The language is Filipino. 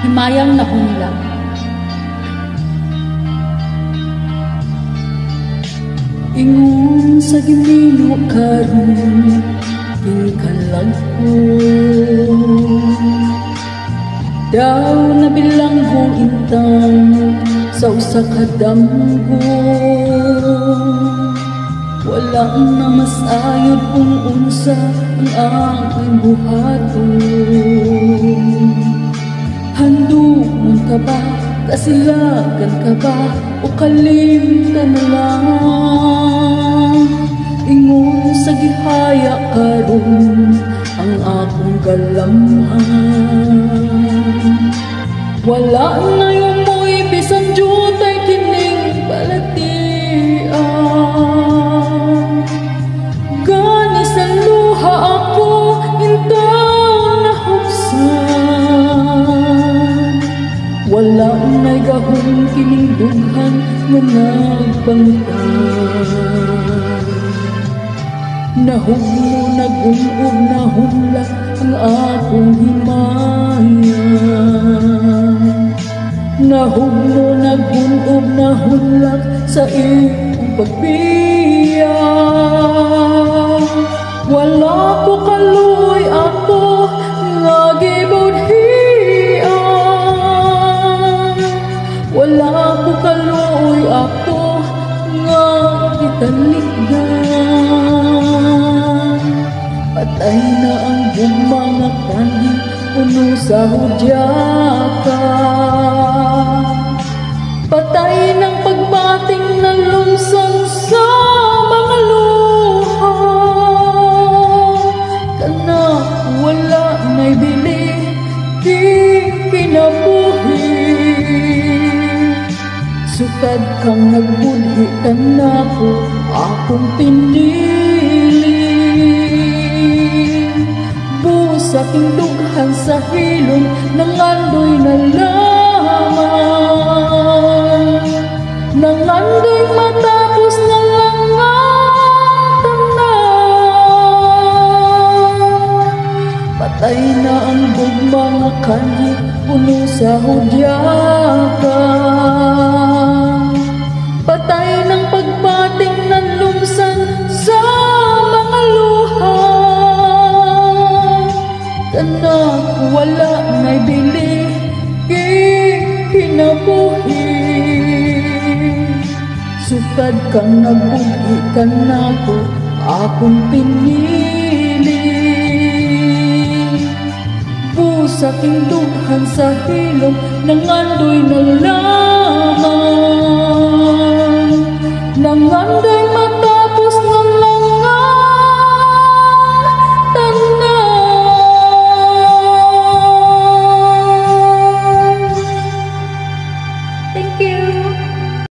himayang nahunlag. Ingon sa gimino karon tingkalag ko, daw na bilanggo intang sa usa ka damgo. Wala na mas ayod kung unsa ang aking buhaton. Handumon ka ba, kasilagan ka ba, o kalim ka na lang? Ingon sa gihaya karon ang akong galamhan. Wala na yung mo'y bisan jutay kining balatian. Gani sa luha ako intang nahuksan. Wala na'y gahong kining dughan nga nagbangtan. Nahugno, nag-ungog, nahunlak ang akong himaya. Nahugno, nag-ungog, nahunlak sa iyong pagbiya. Wala ko kaluoy ako nga gibudhian. Wala ko kaluoy ako nga gitalikdan. Patay na ang gugma nga kanhi puno sa hudyaka. Patay ng pagbating na lumsan sa mga luha. Kana wala na'y bili kinabuhi. Sukad kang nagbudhi ka na ko akong pinili. Busa dughan sa hilom nangandoy na lamang. Nangandoy matapos na lang ang tanan. Patay na ang gugma nga kanhi puno sa hudyaka. Patay ng pagbating ng lumsan sa mga luha. Kana wala na'y bili kinabuhi. Sukad kang nagbudhi ka na ko akong pinili. Busa dughan sa hilom nangandoy na lang.